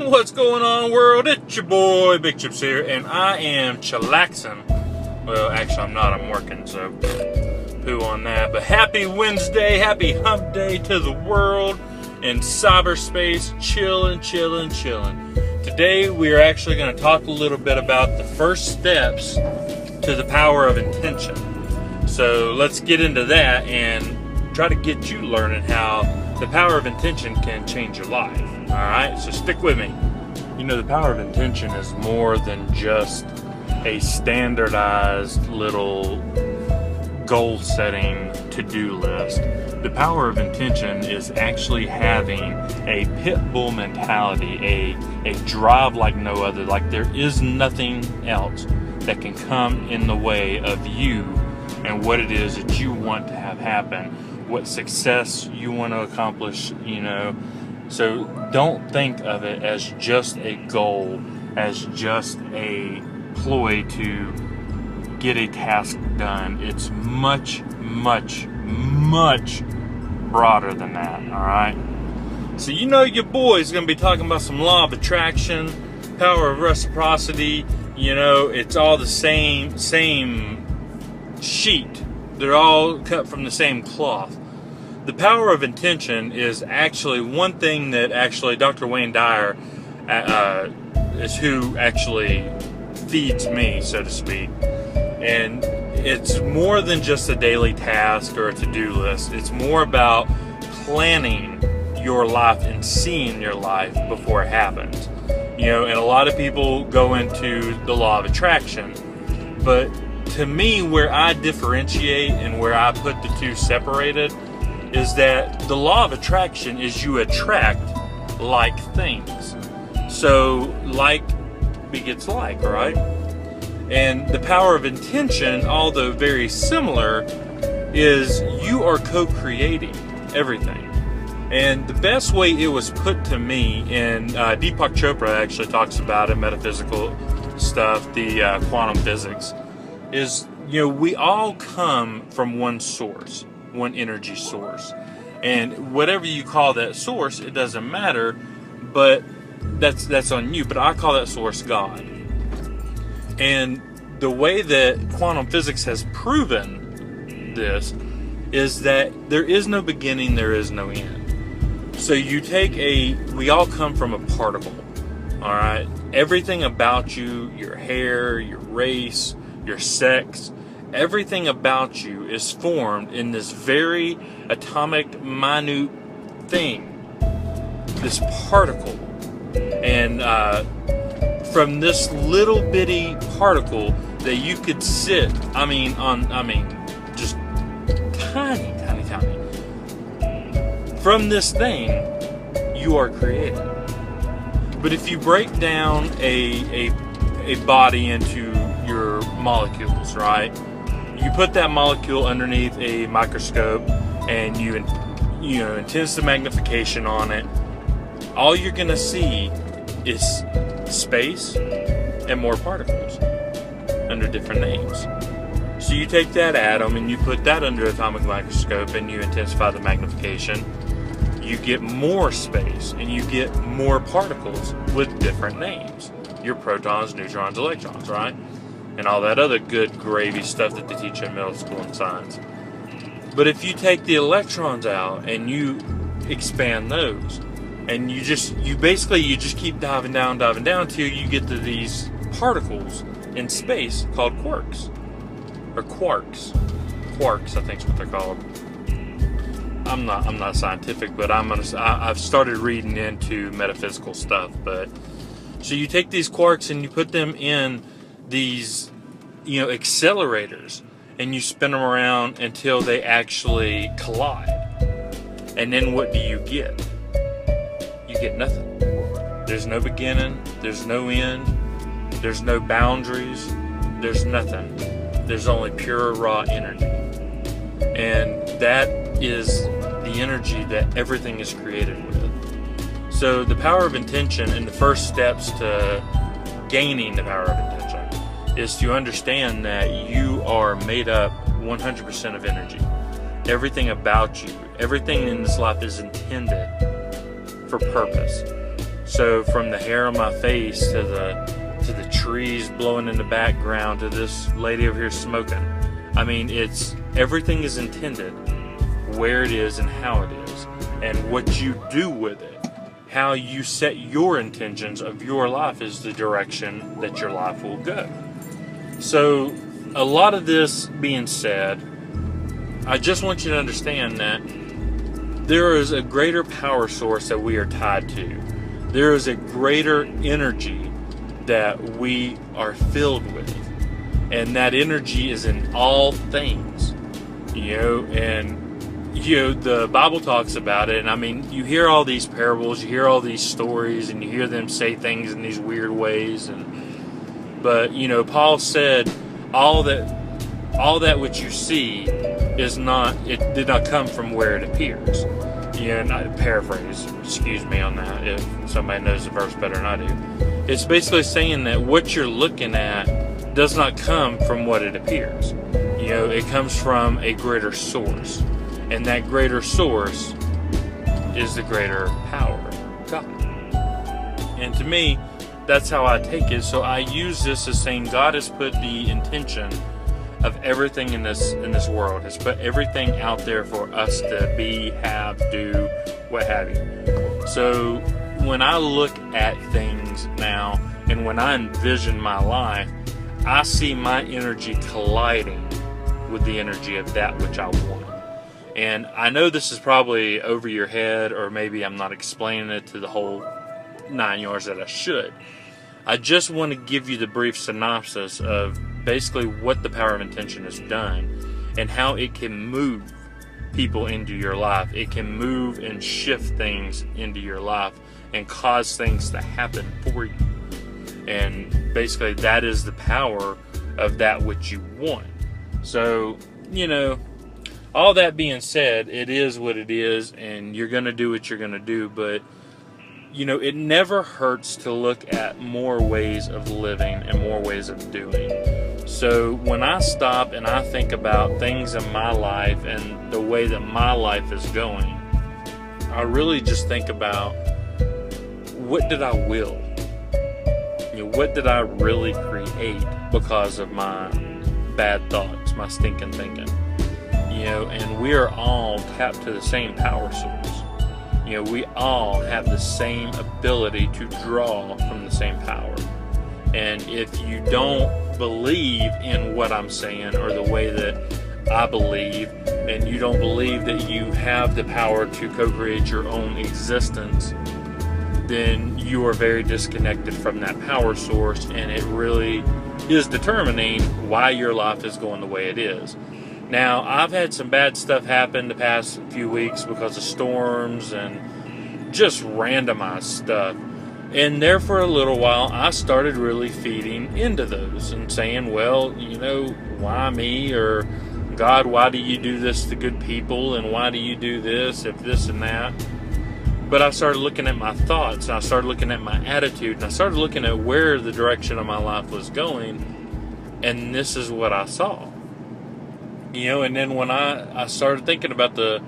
What's going on, world? It's your boy BigChips here, and I am chillaxing. Well, actually, I'm not. I'm working, so poo on that. But happy Wednesday, happy hump day to the world in cyberspace. Chilling. Today, we are actually going to talk a little bit about the first steps to the power of intention. So let's get into that and try to get you learning how the power of intention can change your life. Alright, so stick with me. You know, the power of intention is more than just a standardized little goal-setting to-do list. The power of intention is actually having a pitbull mentality, a drive like no other. Like there is nothing else that can come in the way of you and what it is that you want to have happen, what success you want to accomplish, you know. So don't think of it as just a goal, as just a ploy to get a task done. It's much broader than that, all right? So you know your boy's going to be talking about some law of attraction, power of reciprocity. You know, it's all the same sheet. They're all cut from the same cloth. The power of intention is actually one thing that actually Dr. Wayne Dyer is who actually feeds me, so to speak. And it's more than just a daily task or a to-do list. It's more about planning your life and seeing your life before it happens. You know, and a lot of people go into the law of attraction. But to me, where I differentiate and where I put the two separated is that the law of attraction is you attract like things. So like begets like, right? And the power of intention, although very similar, is you are co-creating everything. And the best way it was put to me, and Deepak Chopra actually talks about it, metaphysical stuff, the quantum physics, is, you know, we all come from one source, one energy source. And whatever you call that source, it doesn't matter, but that's on you. But I call that source God. And the way that quantum physics has proven this is that there is no beginning, there is no end. So you take we all come from a particle, all right? Everything about you, your hair, your race, your sex, everything about you is formed in this very atomic, minute thing, this particle. And from this little bitty particle that you could sit, just tiny. From this thing, you are created. But if you break down a body into your molecules, right? You put that molecule underneath a microscope and you intense the magnification on it. All you're gonna see is space and more particles under different names. So you take that atom and you put that under an atomic microscope and you intensify the magnification. You get more space and you get more particles with different names. Your protons, neutrons, electrons, right? And all that other good gravy stuff that they teach in middle school and science. But if you take the electrons out and you expand those, and you just keep diving down until you get to these particles in space called quarks. Or quarks. Quarks, I think is what they're called. I'm not scientific, but I've started reading into metaphysical stuff. But so you take these quarks and you put them in these, accelerators, and you spin them around until they actually collide. And then what do you get? You get nothing. There's no beginning, there's no end, there's no boundaries, there's nothing. There's only pure raw energy. And that is the energy that everything is created with. So the power of intention, and the first steps to gaining the power of intention, is to understand that you are made up 100% of energy. Everything about you, everything in this life is intended for purpose. So So from the hair on my face to the trees blowing in the background to this lady over here smoking. I mean, everything is intended where it is and how it is, and what you do with it. How you set your intentions of your life is the direction that your life will go. So, a lot of this being said, I just want you to understand that there is a greater power source that we are tied to. There is a greater energy that we are filled with. And that energy is in all things. The Bible talks about it, and I mean, you hear all these parables, you hear all these stories, and you hear them say things in these weird ways, but Paul said, all that which you see it did not come from where it appears. And I paraphrase, excuse me on that, if somebody knows the verse better than I do. It's basically saying that what you're looking at does not come from what it appears. It comes from a greater source. And that greater source is the greater power, God. And to me, that's how I take it. So I use this as saying God has put the intention of everything in this world. Has put everything out there for us to be, have, do, what have you. So when I look at things now, and when I envision my life, I see my energy colliding with the energy of that which I want. And I know this is probably over your head, or maybe I'm not explaining it to the whole 9 yards that I should. I just want to give you the brief synopsis of basically what the power of intention has done and how it can move people into your life. It can move and shift things into your life and cause things to happen for you. And basically that is the power of that which you want. So, all that being said, it is what it is, and you're going to do what you're going to do, but, it never hurts to look at more ways of living and more ways of doing. So when I stop and I think about things in my life and the way that my life is going, I really just think about, what did I will? What did I really create because of my bad thoughts, my stinking thinking? And we are all tapped to the same power source. We all have the same ability to draw from the same power. And if you don't believe in what I'm saying or the way that I believe, and you don't believe that you have the power to co-create your own existence, then you are very disconnected from that power source, and it really is determining why your life is going the way it is. Now, I've had some bad stuff happen the past few weeks because of storms and just randomized stuff. And there for a little while, I started really feeding into those and saying, well, why me? Or, God, why do you do this to good people? And why do you do this, if this and that? But I started looking at my thoughts, and I started looking at my attitude, and I started looking at where the direction of my life was going, and this is what I saw. And then when I started thinking about the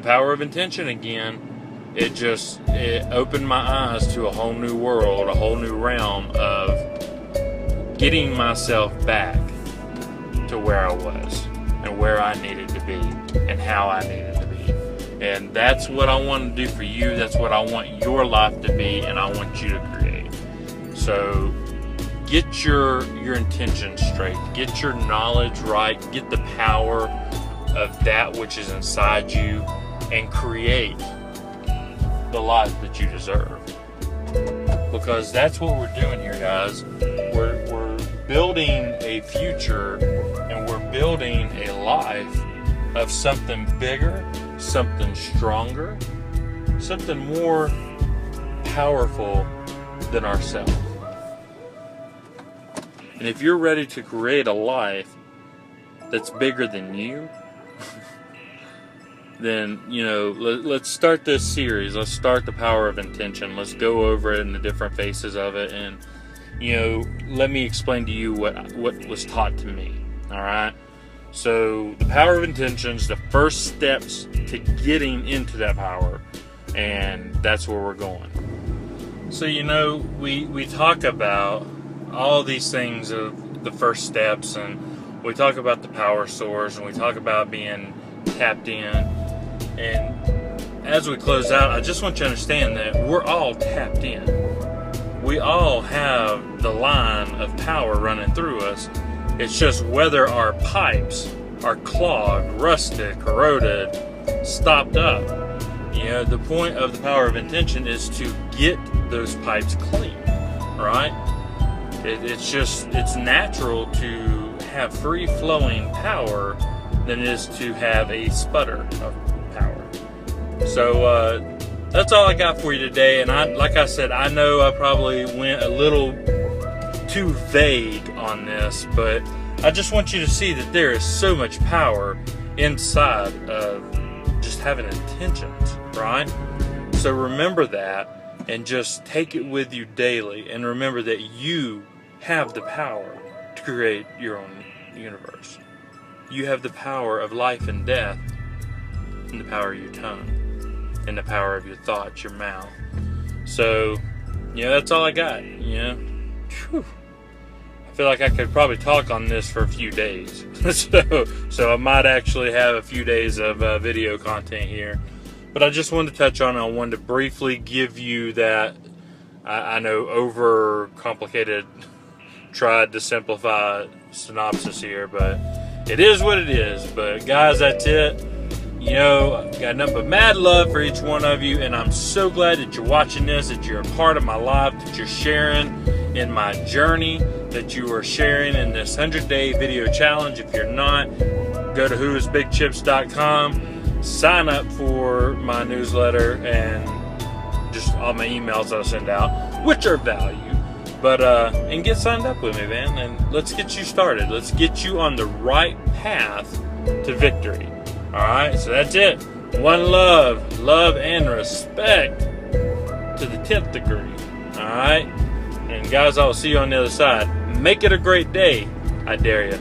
power of intention again, it opened my eyes to a whole new world, a whole new realm of getting myself back to where I was and where I needed to be and how I needed to be. And that's what I want to do for you. That's what I want your life to be, and I want you to create. So get your intentions straight. Get your knowledge right. Get the power of that which is inside you and create the life that you deserve. Because that's what we're doing here, guys. We're building a future, and we're building a life of something bigger, something stronger, something more powerful than ourselves. And if you're ready to create a life that's bigger than you, then, let's start this series. Let's start the power of intention. Let's go over it and the different faces of it. And, let me explain to you what was taught to me. All right. So the power of intention is the first steps to getting into that power. And that's where we're going. So, you know, we talk about all these things of the first steps, and we talk about the power source, and we talk about being tapped in. And as we close out, I just want you to understand that we're all tapped in. We all have the line of power running through us. It's just whether our pipes are clogged, rusted, corroded, stopped up. You know, the point of the power of intention is to get those pipes clean, right? It's natural to have free-flowing power than it is to have a sputter of power. So that's all I got for you today. And like I said, I know I probably went a little too vague on this, but I just want you to see that there is so much power inside of just having intentions, right? So remember that and just take it with you daily, and remember that you have the power to create your own universe. You have the power of life and death in the power of your tongue, in the power of your thoughts, your mouth. So, you know, that's all I got, you know. Whew. I feel like I could probably talk on this for a few days. so I might actually have a few days of video content here. But I just wanted to touch on it. I wanted to briefly give you that, I know, overcomplicated, tried to simplify synopsis here, but it is what it is. But guys, that's it. You know, I've got nothing but mad love for each one of you, and I'm so glad that you're watching this, that you're a part of my life, that you're sharing in my journey, that you are sharing in this 100-day video challenge. If you're not, go to whoisbigchips.com, sign up for my newsletter and just all my emails that I send out, which are value. But and get signed up with me, man, and let's get you started. Let's get you on the right path to victory. All right, so that's it. One love, love and respect to the 10th degree. All right, and guys, I'll see you on the other side. Make it a great day. I dare you.